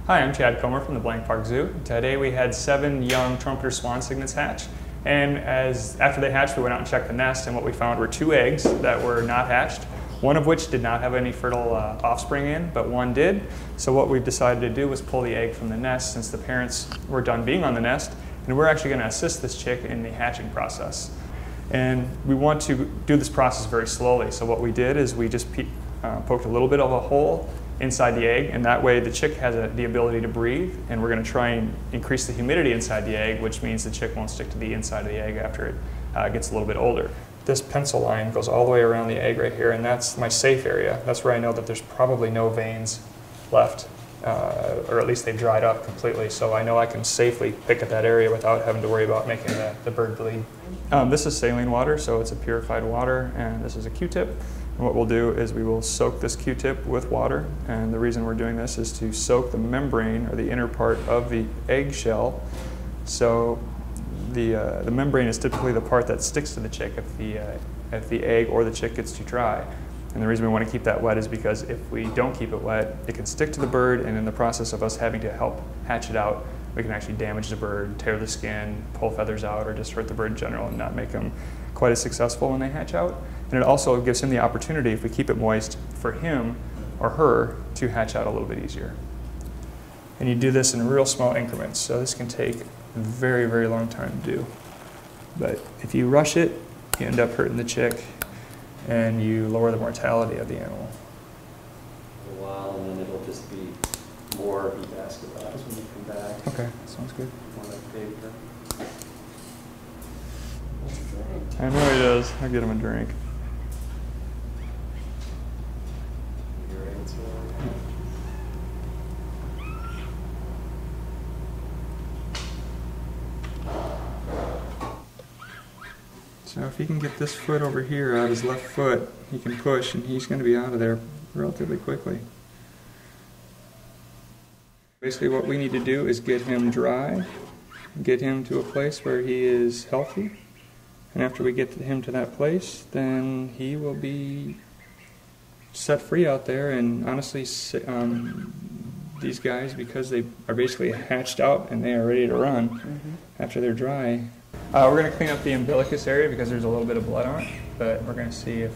Hi, I'm Chad Comer from the Blank Park Zoo. Today we had 7 young trumpeter swan cygnets hatch, and after they hatched we went out and checked the nest, and what we found were 2 eggs that were not hatched, one of which did not have any fertile offspring in, but one did. So what we've decided to do was pull the egg from the nest since the parents were done being on the nest, and we're actually going to assist this chick in the hatching process. And we want to do this process very slowly, so what we did is we just poked a little bit of a hole inside the egg, and that way the chick has the ability to breathe, and we're going to try and increase the humidity inside the egg, which means the chick won't stick to the inside of the egg after it gets a little bit older. This pencil line goes all the way around the egg right here, and that's my safe area. That's where I know that there's probably no veins left, or at least they've dried up completely, so I know I can safely pick at that area without having to worry about making the bird bleed. This is saline water, so it's a purified water, and this is a Q-tip. And what we'll do is we will soak this Q-tip with water, and the reason we're doing this is to soak the membrane, or the inner part of the eggshell. So the membrane is typically the part that sticks to the chick if the egg or the chick gets too dry. And the reason we want to keep that wet is because if we don't keep it wet, it can stick to the bird, and in the process of us having to help hatch it out, we can actually damage the bird, tear the skin, pull feathers out, or just hurt the bird in general and not make them quite as successful when they hatch out. And it also gives him the opportunity, if we keep it moist, for him or her to hatch out a little bit easier. And you do this in real small increments, so this can take a very, very long time to do. But if you rush it, you end up hurting the chick, and you lower the mortality of the animal. A while, and then it'll just be more heat ask about us when you come back. Okay, sounds good. More like paper. I know he does. I'll get him a drink. Your answer. So if he can get this foot over here out, his left foot, he can push, and he's going to be out of there relatively quickly. Basically what we need to do is get him dry, get him to a place where he is healthy, and after we get him to that place, then he will be set free out there. And honestly, these guys, because they are basically hatched out and they are ready to run after they're dry. We're going to clean up the umbilicus area because there's a little bit of blood on it, but we're going to see if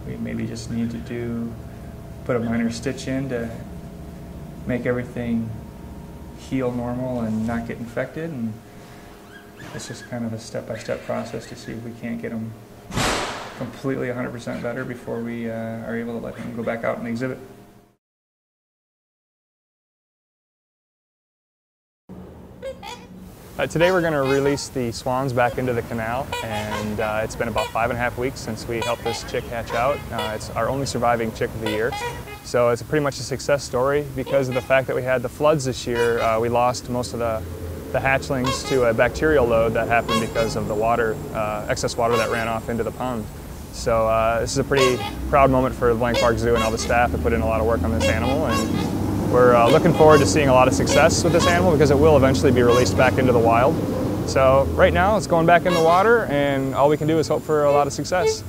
we maybe just need to put a minor stitch in to make everything heal normal and not get infected. And it's just kind of a step-by-step process to see if we can't get them completely 100% better before we are able to let him go back out and exhibit. Today we're going to release the swans back into the canal, and it's been about 5.5 weeks since we helped this chick hatch out. It's our only surviving chick of the year, so it's pretty much a success story. Because of the fact that we had the floods this year, we lost most of the hatchlings to a bacterial load that happened because of the water, excess water that ran off into the pond. So this is a pretty proud moment for the Blank Park Zoo and all the staff that put in a lot of work on this animal, and we're looking forward to seeing a lot of success with this animal because it will eventually be released back into the wild. So right now it's going back in the water, and all we can do is hope for a lot of success.